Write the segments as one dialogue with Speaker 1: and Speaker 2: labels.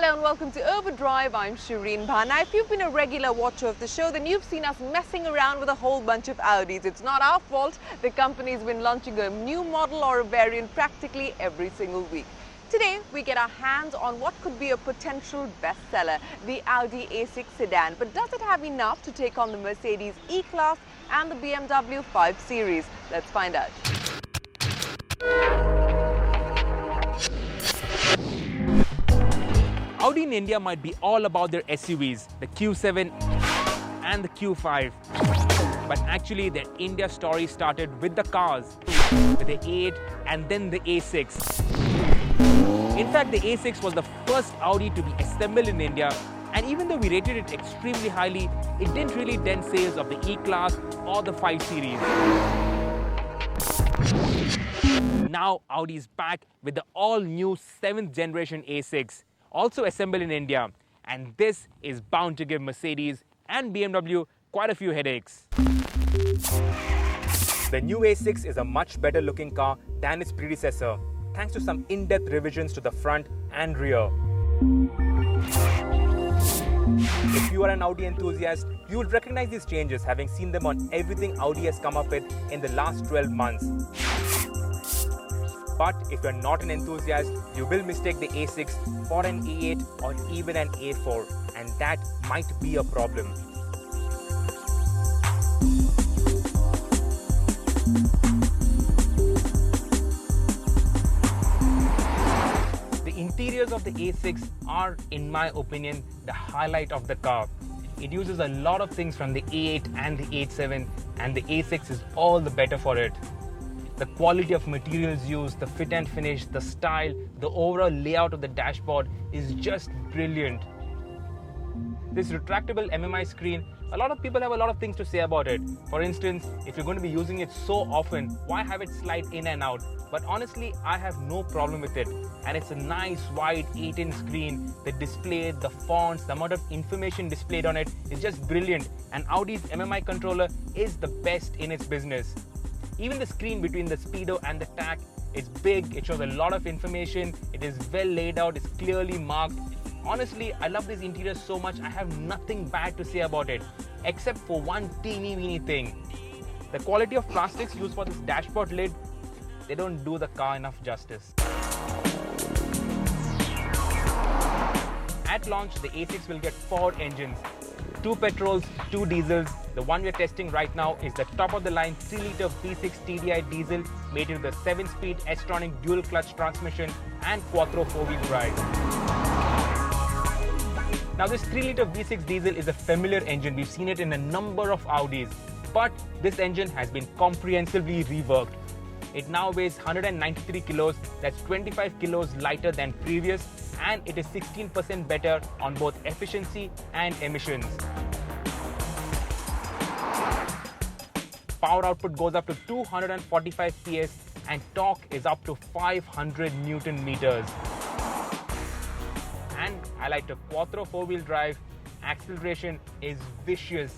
Speaker 1: Hello and welcome to Overdrive. I'm Shireen Bhanna. If you've been a regular watcher of the show, then you've seen us messing around with a whole bunch of Audis. It's not our fault. The company's been launching a new model or a variant practically every single week. Today, we get our hands on what could be a potential bestseller, the Audi A6 sedan. But does it have enough to take on the Mercedes E-Class and the BMW 5 Series? Let's find out.
Speaker 2: Audi in India might be all about their SUVs, the Q7 and the Q5. But actually, their India story started with the cars, with the A8 and then the A6. In fact, the A6 was the first Audi to be assembled in India, and even though we rated it extremely highly, it didn't really dent sales of the E-Class or the 5 Series. Now Audi is back with the all-new 7th generation A6. Also assembled in India, and this is bound to give Mercedes and BMW quite a few headaches. The new A6 is a much better looking car than its predecessor, thanks to some in-depth revisions to the front and rear. If you are an Audi enthusiast, you will recognize these changes, having seen them on everything Audi has come up with in the last 12 months. But if you're not an enthusiast, you will mistake the A6 for an A8 or even an A4, and that might be a problem. The interiors of the A6 are, in my opinion, the highlight of the car. It uses a lot of things from the A8 and the A7, and the A6 is all the better for it. The quality of materials used, the fit and finish, the style, the overall layout of the dashboard is just brilliant. This retractable MMI screen, a lot of people have a lot of things to say about it. For instance, if you're going to be using it so often, why have it slide in and out? But honestly, I have no problem with it. And it's a nice wide 8-inch screen. The display, the fonts, the amount of information displayed on it is just brilliant. And Audi's MMI controller is the best in its business. Even the screen between the speedo and the tach is big, it shows a lot of information, it is well laid out, it's clearly marked. Honestly, I love this interior so much, I have nothing bad to say about it, except for one teeny weeny thing. The quality of plastics used for this dashboard lid, they don't do the car enough justice. At launch, the A6 will get 4 engines. 2 petrols, 2 diesels. The one we're testing right now is the top of the line 3-litre V6 TDI diesel made with the 7-speed S-Tronic dual clutch transmission and quattro 4-wheel drive. Now this 3-litre V6 diesel is a familiar engine. We've seen it in a number of Audis, but this engine has been comprehensively reworked. It now weighs 193 kilos, that's 25 kilos lighter than previous, and it is 16% better on both efficiency and emissions. Power output goes up to 245 PS and torque is up to 500 Newton meters. And I like the quattro 4-wheel drive. Acceleration is vicious.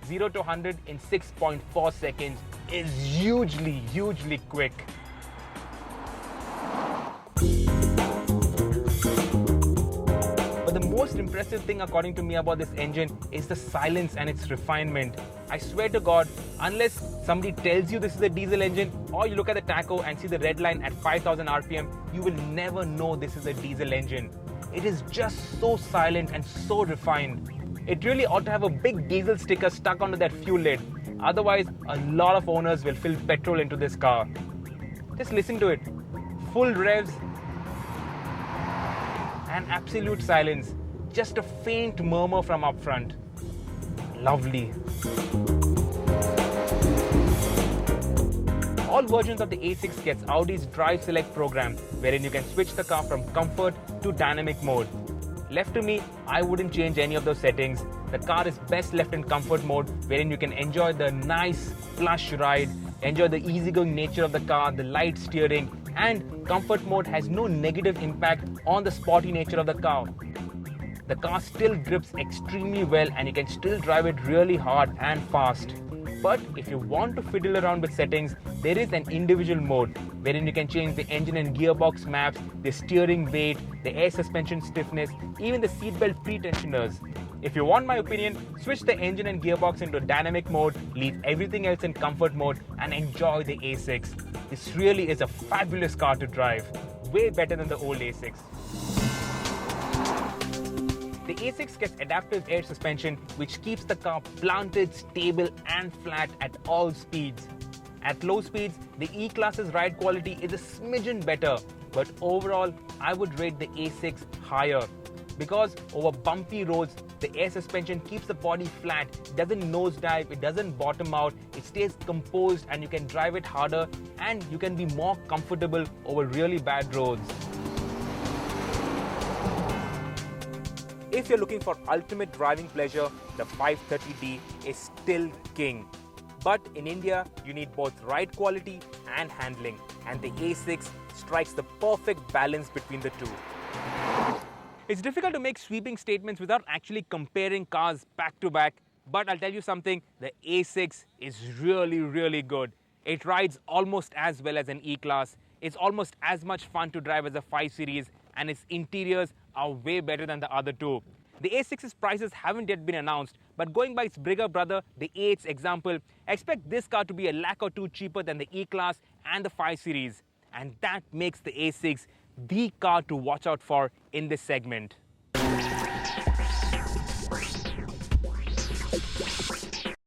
Speaker 2: 0 to 100 in 6.4 seconds is hugely quick. But the most impressive thing according to me about this engine is the silence and its refinement. I swear to God, unless somebody tells you this is a diesel engine or you look at the tacho and see the red line at 5000 RPM, you will never know this is a diesel engine. It is just so silent and so refined. It really ought to have a big diesel sticker stuck onto that fuel lid. Otherwise, a lot of owners will fill petrol into this car. Just listen to it. Full revs and absolute silence. Just a faint murmur from up front. Lovely. All versions of the A6 gets Audi's Drive Select program, wherein you can switch the car from comfort to dynamic mode. Left to me, I wouldn't change any of those settings. The car is best left in comfort mode, wherein you can enjoy the nice, plush ride, enjoy the easygoing nature of the car, the light steering, and comfort mode has no negative impact on the sporty nature of the car. The car still grips extremely well and you can still drive it really hard and fast. But if you want to fiddle around with settings, there is an individual mode wherein you can change the engine and gearbox maps, the steering weight, the air suspension stiffness, even the seatbelt pretensioners. If you want my opinion, switch the engine and gearbox into dynamic mode, leave everything else in comfort mode, and enjoy the A6. This really is a fabulous car to drive, way better than the old A6. The A6 gets adaptive air suspension, which keeps the car planted, stable and flat at all speeds. At low speeds, the E-Class's ride quality is a smidgen better, but overall, I would rate the A6 higher. Because over bumpy roads, the air suspension keeps the body flat, it doesn't nosedive, it doesn't bottom out, it stays composed and you can drive it harder and you can be more comfortable over really bad roads. If you're looking for ultimate driving pleasure, the 530D is still king. But in India, you need both ride quality and handling, and the A6 strikes the perfect balance between the two. It's difficult to make sweeping statements without actually comparing cars back to back, but I'll tell you something, the A6 is really, really good. It rides almost as well as an E-Class, it's almost as much fun to drive as a 5 Series, and its interiors are way better than the other two. The A6's prices haven't yet been announced, but going by its bigger brother, the A8's example, expect this car to be a lakh or two cheaper than the E-Class and the 5 Series. And that makes the A6 the car to watch out for in this segment.